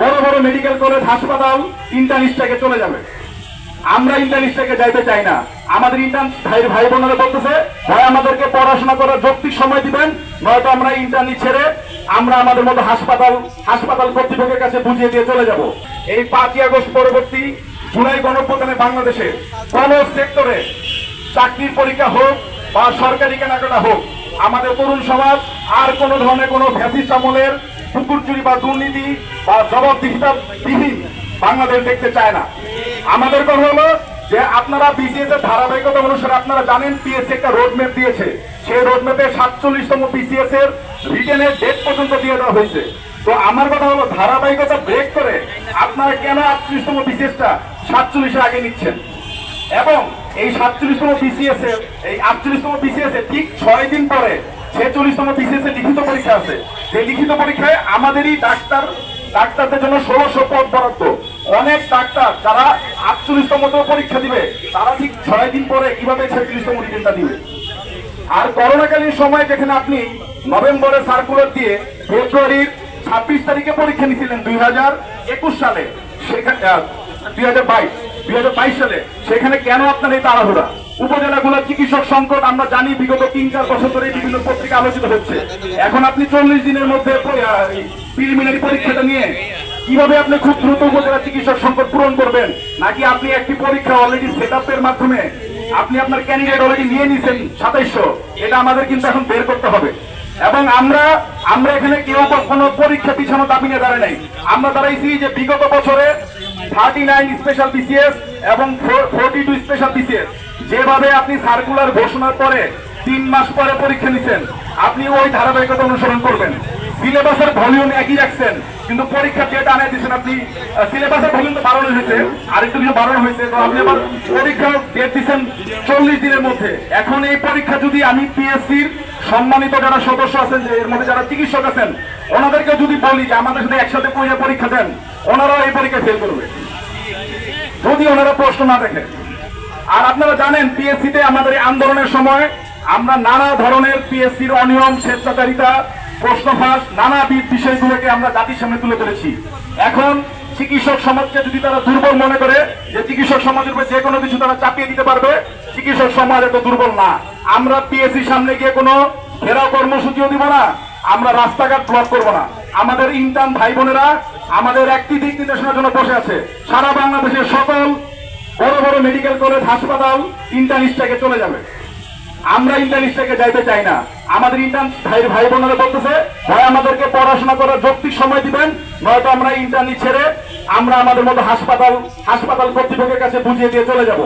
বড় বড় medical college হাসপাতাল ইন্টার্নিস্ট থেকে চলে যাবে। আমরা ইন্টার্নিস্ট থেকে যাইতে চাই না। আমাদের ইন্টার্ন ভাই বোনেরা বলতেছে, ভাই আমাদেরকে পড়াশোনা করার যৌক্তিক সময় দিবেন, নয়তো আমরা ইন্টার্নি ছেড়ে আমরা আমাদের মতো হাসপাতাল কর্তৃপক্ষের কাছে বুঝিয়ে দিয়ে চলে যাব। এই 5ই আগস্ট পরবর্তী জুলাই গণঅভ্যুত্থানে বাংলাদেশে কোন সেক্টরে চাকরির পরীক্ষা হোক বা সরকারি কেনাকাটা হোক, আমাদের তরুণ সমাজ আর কোন ধরনের কোন ফ্যাসিস্ট আমলের পুকুর চুরি বা দুর্নীতি বা জবাবদিহিতাবিহীন বাংলাদেশ দেখতে চায় না। আমাদের কথা হলো যে আপনারা বিসিএস এর ধারাবাহিকতা অনুসারে আপনারা জানেন পিএসসি একটা রোডম্যাপ দিয়েছে। সেই রোডম্যাপে 47তম বিসিএস এর রিটেনের ডেট পর্যন্ত দিয়ে দেওয়া হয়েছে। তো আমার কথা হলো ধারাবাহিকতা ব্রেক করে আপনারা কেন 38তম বিসিএসটা 47 এর আগে নিচ্ছেন? এবং এই 47তম বিসিএস এর এই 48তম বিসিএস এর ঠিক 6 দিন পরে 46তম বিসিএস এর লিখিত পরীক্ষা আছে। সেই লিখিত পরীক্ষায় আমাদেরই ডাক্তারদের জন্য 1600 পদ বরাদ্দ। অনেক ডাক্তার যারা 48তম পরীক্ষা দিবে তারা ঠিক 6 দিন পরে কিভাবে 46তম রিটেনটা দিবে? আর করোনাকালীন সময় যেখানে আপনি নভেম্বরে সার্কুলার দিয়ে ফেব্রুয়ারির 26 তারিখে পরীক্ষা নিয়েছিলেন 2021 সালে, সেখানে 2022 সালে, সেখানে কেন আপনার এই তাড়াহুড়া? উপজেলাগুলোর চিকিৎসক সংকট আমরা জানি, বিগত 3-4 বছর ধরে বিভিন্ন পত্রিকা আলোচিত হচ্ছে। এখন আপনি 40 দিনের মধ্যে প্রিলিমিনারি পরীক্ষাটা নিয়ে কিভাবে আপনি খুব দ্রুত উপজেলা চিকিৎসক সংকট পূরণ করবেন? নাকি আপনি একটি পরীক্ষা অলরেডি সেট আপের মাধ্যমে আপনি আপনার ক্যান্ডিডেট অলরেডি নিয়ে নিয়েছেন 2700? এটা আমাদের কিন্তু এখন বের করতে হবে। এবং আমরা এখানে কেউ কোনো পরীক্ষা পিছানো দাবি নিয়ে দাঁড়ায় নাই। আমরা দাঁড়াইছি যে বিগত বছরে 39 স্পেশাল বিসিএস এবং 42 স্পেশাল বিসিএস যেভাবে আপনি সার্কুলার ঘোষণার পরে 3 মাস পরে পরীক্ষা নিচ্ছেন, আপনি ওই ধারাবাহিকতা অনুসরণ করবেন। সিলেবাসের ভলিউম একই রাখছেন, কিন্তু পরীক্ষার ডেট আনাই দিচ্ছেন আপনি। সিলেবাসের ভলিউম তো বাড়ানো হয়েছে, আরেকটু কিছু বাড়ানো হয়েছে, তো আপনি আবার পরীক্ষার ডেট দিচ্ছেন 40 দিনের মধ্যে। এখন এই পরীক্ষা যদি আমি পিএসসির সম্মানিত যারা সদস্য আছেন, যে এর মধ্যে যারা চিকিৎসক আছেন, ওনাদেরকে যদি বলি যে আমাদের সাথে একসাথে পরীক্ষা দেন, ওনারাও এই পরীক্ষা ফেল করবে যদি ওনারা প্রশ্ন না দেখেন। আর আপনারা জানেন পিএসসিতে আমাদের আন্দোলনের সময় আমরা নানা ধরনের পিএসসির অনিয়ম, স্বেচ্ছাচারিতা, প্রশ্ন ফাঁস, নানাবিধ বিষয়গুলোকে আমরা জাতির সামনে তুলে ধরেছি। এখন চিকিৎসক সমাজকে যদি তারা দুর্বল মনে করে যে চিকিৎসক সমাজের উপর যে কোনো কিছু তারা চাপিয়ে দিতে পারবে, চিকিৎসক সমাজ এত দুর্বল না। আমরা পিএসসির সামনে গিয়ে কোনো ঘেরাও কর্মসূচিও দিব না, আমরা রাস্তাঘাট ব্লক করব না। আমাদের ইন্টার্ন ভাই বোনেরা আমাদের একটি দিক নির্দেশনার জন্য বসে আছে। সারা বাংলাদেশের সকল বড় বড় মেডিকেল কলেজ হাসপাতাল ইন্টার্নিস্ট থেকে চলে যাবে। আমরা ইন্টার্নিস্ট থেকে যাইতে চাই না। আমাদের ইন্টার্ন ভাই বোনেরা বলতেছে, ভাই আমাদেরকে পড়াশোনা করার যৌক্তিক সময় দিবেন, নয়তো আমরা ইন্টার্নি ছেড়ে আমরা আমাদের মতো হাসপাতাল কর্তৃপক্ষের কাছে বুঝিয়ে দিয়ে চলে যাব।